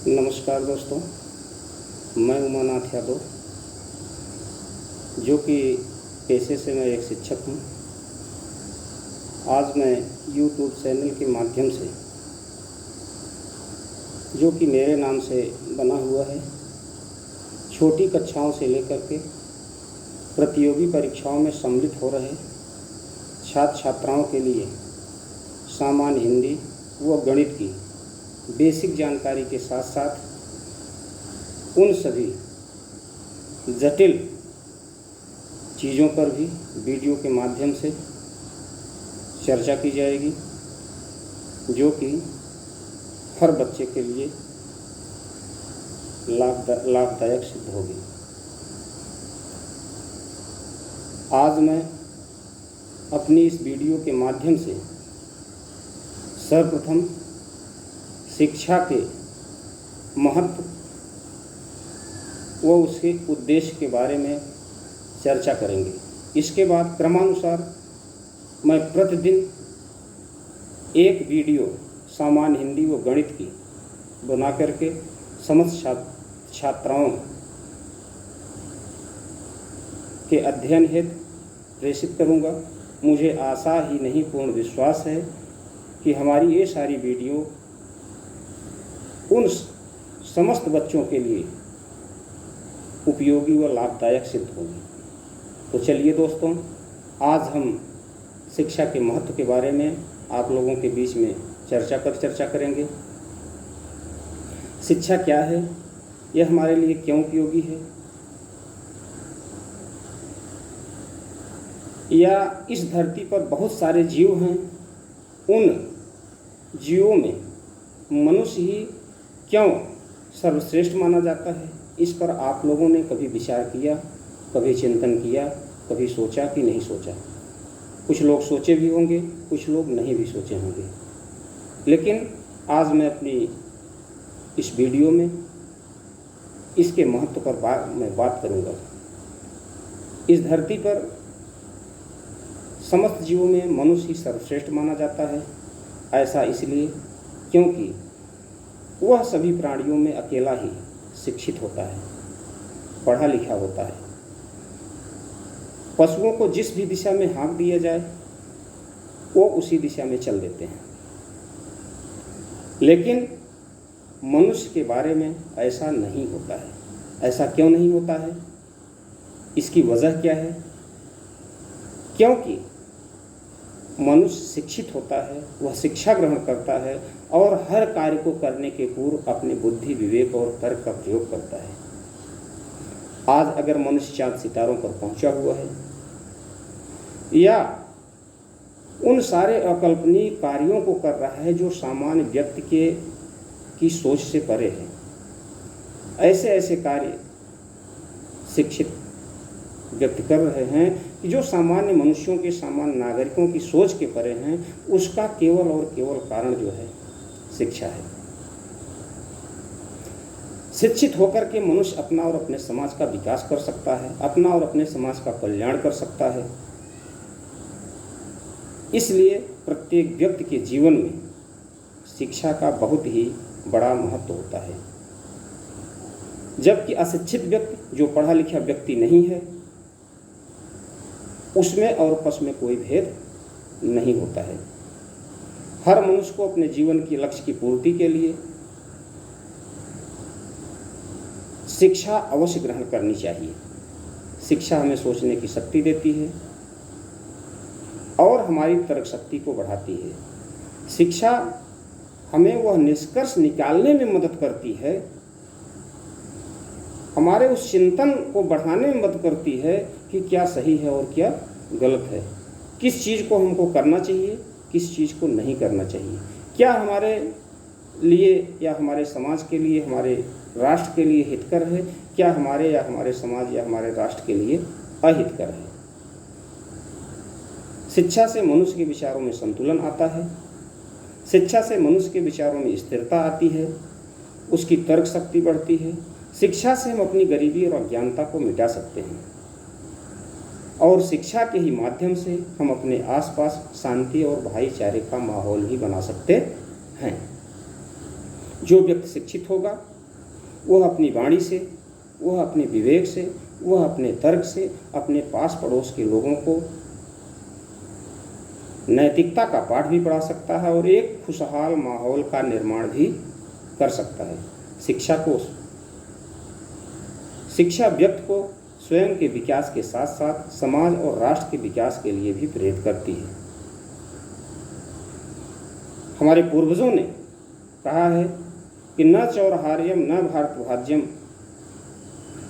नमस्कार दोस्तों, मैं उमानाथ यादव जो कि पेशे से मैं एक शिक्षक हूँ। आज मैं यूट्यूब चैनल के माध्यम से जो कि मेरे नाम से बना हुआ है, छोटी कक्षाओं से लेकर के प्रतियोगी परीक्षाओं में सम्मिलित हो रहे छात्र छात्राओं के लिए सामान्य हिंदी व गणित की बेसिक जानकारी के साथ साथ उन सभी जटिल चीज़ों पर भी वीडियो के माध्यम से चर्चा की जाएगी, जो कि हर बच्चे के लिए लाभदायक सिद्ध होगी। आज मैं अपनी इस वीडियो के माध्यम से सर्वप्रथम शिक्षा के महत्व व उसके उद्देश्य के बारे में चर्चा करेंगे। इसके बाद क्रमानुसार मैं प्रतिदिन एक वीडियो सामान्य हिंदी व गणित की बना करके समस्त छात्राओं के अध्ययन हेतु प्रेषित करूंगा। मुझे आशा ही नहीं पूर्ण विश्वास है कि हमारी ये सारी वीडियो उन समस्त बच्चों के लिए उपयोगी व लाभदायक सिद्ध होगी। तो चलिए दोस्तों, आज हम शिक्षा के महत्व के बारे में आप लोगों के बीच में चर्चा करेंगे। शिक्षा क्या है, यह हमारे लिए क्यों उपयोगी है, या इस धरती पर बहुत सारे जीव हैं, उन जीवों में मनुष्य ही क्यों सर्वश्रेष्ठ माना जाता है। इस पर आप लोगों ने कभी विचार किया, कभी चिंतन किया, कभी सोचा कि नहीं सोचा। कुछ लोग सोचे भी होंगे, कुछ लोग नहीं भी सोचे होंगे, लेकिन आज मैं अपनी इस वीडियो में इसके महत्व पर मैं बात करूंगा। इस धरती पर समस्त जीवों में मनुष्य ही सर्वश्रेष्ठ माना जाता है। ऐसा इसलिए क्योंकि वह सभी प्राणियों में अकेला ही शिक्षित होता है, पढ़ा लिखा होता है। पशुओं को जिस भी दिशा में हाँक दिया जाए वो उसी दिशा में चल देते हैं, लेकिन मनुष्य के बारे में ऐसा नहीं होता है। ऐसा क्यों नहीं होता है, इसकी वजह क्या है? क्योंकि मनुष्य शिक्षित होता है, वह शिक्षा ग्रहण करता है और हर कार्य को करने के पूर्व अपनी बुद्धि, विवेक और तर्क का प्रयोग करता है। आज अगर मनुष्य चांद सितारों पर पहुंचा हुआ है या उन सारे अकल्पनीय कार्यों को कर रहा है जो सामान्य व्यक्ति की सोच से परे है, ऐसे ऐसे कार्य शिक्षित व्यक्ति कर रहे हैं कि जो सामान्य मनुष्यों के, सामान्य नागरिकों की सोच के परे हैं, उसका केवल और केवल कारण जो है शिक्षा है। शिक्षित होकर के मनुष्य अपना और अपने समाज का विकास कर सकता है, अपना और अपने समाज का कल्याण कर सकता है। इसलिए प्रत्येक व्यक्ति के जीवन में शिक्षा का बहुत ही बड़ा महत्व होता है। जबकि अशिक्षित व्यक्ति, जो पढ़ा लिखा व्यक्ति नहीं है, उसमें और पशु में कोई भेद नहीं होता है। हर मनुष्य को अपने जीवन की लक्ष्य की पूर्ति के लिए शिक्षा अवश्य ग्रहण करनी चाहिए। शिक्षा हमें सोचने की शक्ति देती है और हमारी तर्क शक्ति को बढ़ाती है। शिक्षा हमें वह निष्कर्ष निकालने में मदद करती है, हमारे उस चिंतन को बढ़ाने में मदद करती है कि क्या सही है और क्या गलत है, किस चीज़ को हमको करना चाहिए, किस चीज़ को नहीं करना चाहिए, क्या हमारे लिए या हमारे समाज के लिए, हमारे राष्ट्र के लिए हितकर है, क्या हमारे या हमारे समाज या हमारे राष्ट्र के लिए अहितकर है। शिक्षा से मनुष्य के विचारों में संतुलन आता है, शिक्षा से मनुष्य के विचारों में स्थिरता आती है, उसकी तर्क शक्ति बढ़ती है। शिक्षा से हम अपनी गरीबी और अज्ञानता को मिटा सकते हैं और शिक्षा के ही माध्यम से हम अपने आसपास शांति और भाईचारे का माहौल ही बना सकते हैं। जो व्यक्ति शिक्षित होगा वह अपनी वाणी से, वह अपने विवेक से, वह अपने तर्क से अपने पास पड़ोस के लोगों को नैतिकता का पाठ भी पढ़ा सकता है और एक खुशहाल माहौल का निर्माण भी कर सकता है। शिक्षा व्यक्ति को स्वयं के विकास के साथ साथ समाज और राष्ट्र के विकास के लिए भी प्रेरित करती है। हमारे पूर्वजों ने कहा है कि न चौरहार्यम न भारतभाज्यम,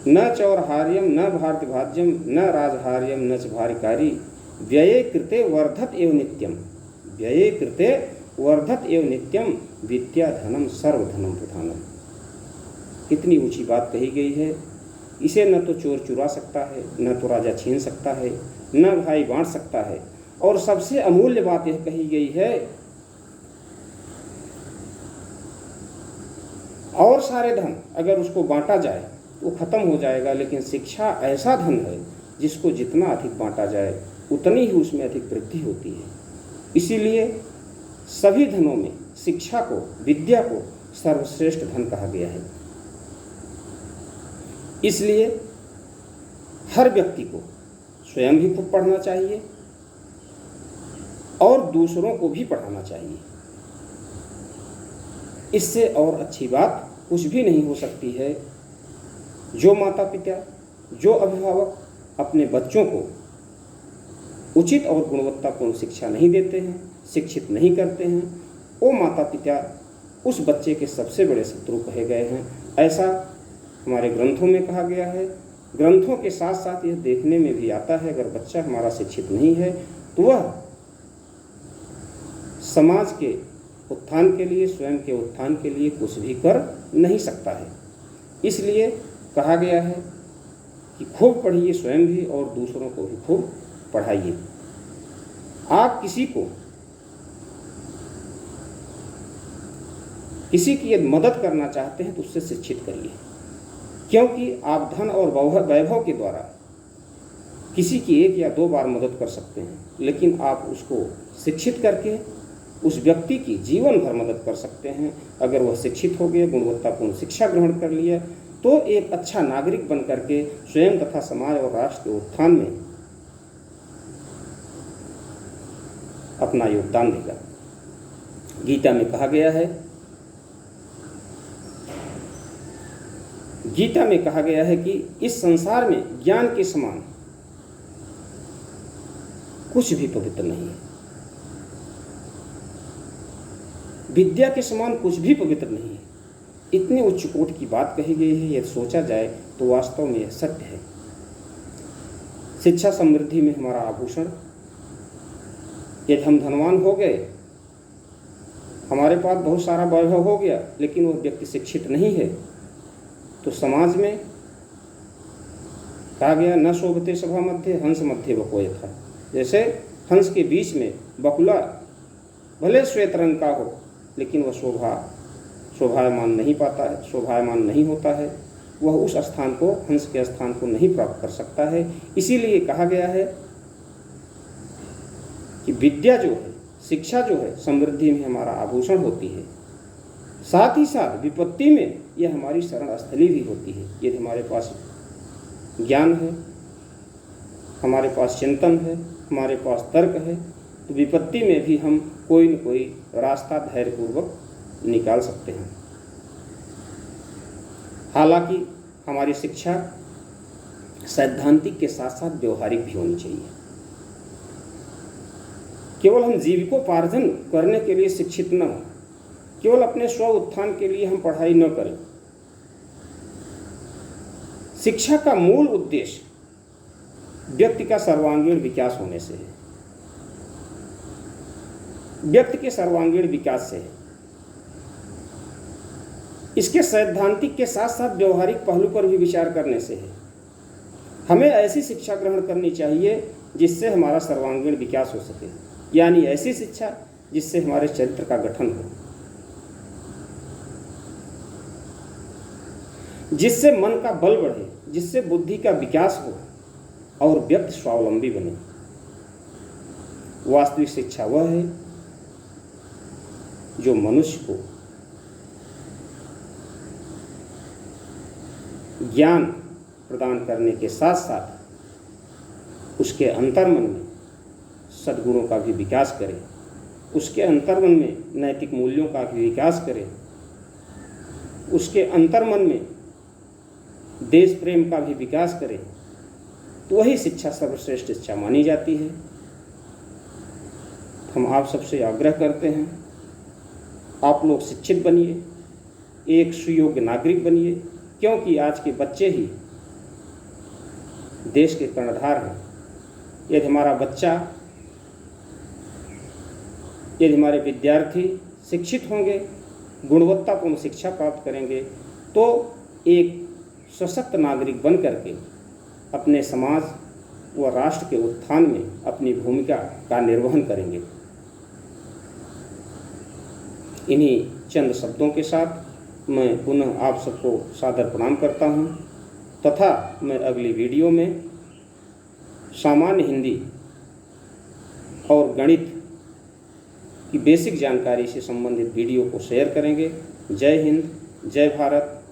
न चौरहार्यम न भारतभाज्यम न राजहार्यम न च भारिकारी, व्यये कृते वर्धत एव नित्यम, व्यये कृते वर्धत एव नित्यम, विद्या धनम सर्वधनम प्रधानम। कितनी ऊंची बात कही गई है। इसे न तो चोर चुरा सकता है, न तो राजा छीन सकता है, न भाई बांट सकता है, और सबसे अमूल्य बात यह कही गई है, और सारे धन अगर उसको बांटा जाए तो खत्म हो जाएगा, लेकिन शिक्षा ऐसा धन है जिसको जितना अधिक बांटा जाए उतनी ही उसमें अधिक वृद्धि होती है। इसीलिए सभी धनों में शिक्षा को, विद्या को सर्वश्रेष्ठ धन कहा गया है। इसलिए हर व्यक्ति को स्वयं भी खूब पढ़ना चाहिए और दूसरों को भी पढ़ाना चाहिए। इससे और अच्छी बात कुछ भी नहीं हो सकती है। जो माता पिता, जो अभिभावक अपने बच्चों को उचित और गुणवत्तापूर्ण शिक्षा नहीं देते हैं, शिक्षित नहीं करते हैं, वो माता पिता उस बच्चे के सबसे बड़े शत्रु कहे गए हैं। ऐसा हमारे ग्रंथों में कहा गया है। ग्रंथों के साथ साथ यह देखने में भी आता है, अगर बच्चा हमारा शिक्षित नहीं है तो वह समाज के उत्थान के लिए, स्वयं के उत्थान के लिए कुछ भी कर नहीं सकता है। इसलिए कहा गया है कि खूब पढ़िए स्वयं भी और दूसरों को भी खूब पढ़ाइए। आप किसी की यदि मदद करना चाहते हैं तो उससे शिक्षित करिए, क्योंकि आप धन और वैभव के द्वारा किसी की एक या दो बार मदद कर सकते हैं, लेकिन आप उसको शिक्षित करके उस व्यक्ति की जीवन भर मदद कर सकते हैं। अगर वह शिक्षित हो गया, गुणवत्तापूर्ण शिक्षा ग्रहण कर लिया, तो एक अच्छा नागरिक बन करके स्वयं तथा समाज और राष्ट्र के उत्थान में अपना योगदान देगा। गीता में कहा गया है कि इस संसार में ज्ञान के समान कुछ भी पवित्र नहीं है, विद्या के समान कुछ भी पवित्र नहीं है। इतनी उच्च कोटि की बात कही गई है। यदि सोचा जाए तो वास्तव में यह सत्य है। शिक्षा समृद्धि में हमारा आभूषण। यदि हम धनवान हो गए, हमारे पास बहुत सारा वैभव हो गया, लेकिन वह व्यक्ति शिक्षित नहीं है, तो समाज में कहा गया न शोभते सभा मध्य हंस मध्य बको यथा। जैसे हंस के बीच में बकुला भले श्वेत रंग का हो, लेकिन वह शोभायमान नहीं होता है। वह उस स्थान को, हंस के स्थान को नहीं प्राप्त कर सकता है। इसीलिए कहा गया है कि विद्या जो है, शिक्षा जो है, समृद्धि में हमारा आभूषण होती है। साथ ही साथ विपत्ति में यह हमारी शरण स्थली भी होती है। यदि हमारे पास ज्ञान है, हमारे पास चिंतन है, हमारे पास तर्क है, तो विपत्ति में भी हम कोई न कोई रास्ता धैर्यपूर्वक निकाल सकते हैं। हालांकि हमारी शिक्षा सैद्धांतिक के साथ साथ व्यवहारिक भी होनी चाहिए। केवल हम जीविकोपार्जन करने के लिए शिक्षित न हो, केवल अपने स्व उत्थान के लिए हम पढ़ाई न करें। शिक्षा का मूल उद्देश्य व्यक्ति का सर्वांगीण विकास होने से है, व्यक्ति के सर्वांगीण विकास से है। इसके सैद्धांतिक के साथ साथ व्यवहारिक पहलू पर भी विचार करने से है। हमें ऐसी शिक्षा ग्रहण करनी चाहिए जिससे हमारा सर्वांगीण विकास हो सके, यानी ऐसी शिक्षा जिससे हमारे चरित्र का गठन हो, जिससे मन का बल बढ़े, जिससे बुद्धि का विकास हो और व्यक्ति स्वावलंबी बने। वास्तविक शिक्षा वह है जो मनुष्य को ज्ञान प्रदान करने के साथ साथ उसके अंतर्मन में सद्गुणों का भी विकास करें, उसके अंतर्मन में नैतिक मूल्यों का भी विकास करें, उसके अंतर्मन में देश प्रेम का भी विकास करें, तो वही शिक्षा सर्वश्रेष्ठ शिक्षा मानी जाती है। हम आप सबसे आग्रह करते हैं, आप लोग शिक्षित बनिए, एक सुयोग्य नागरिक बनिए, क्योंकि आज के बच्चे ही देश के कर्णधार हैं। यदि हमारा बच्चा, यदि हमारे विद्यार्थी शिक्षित होंगे, गुणवत्तापूर्ण शिक्षा प्राप्त करेंगे, तो एक सशक्त नागरिक बन करके अपने समाज व राष्ट्र के उत्थान में अपनी भूमिका का निर्वहन करेंगे। इन्हीं चंद शब्दों के साथ मैं पुनः आप सबको सादर प्रणाम करता हूँ तथा मैं अगली वीडियो में सामान्य हिंदी और गणित की बेसिक जानकारी से संबंधित वीडियो को शेयर करेंगे। जय हिंद, जय भारत।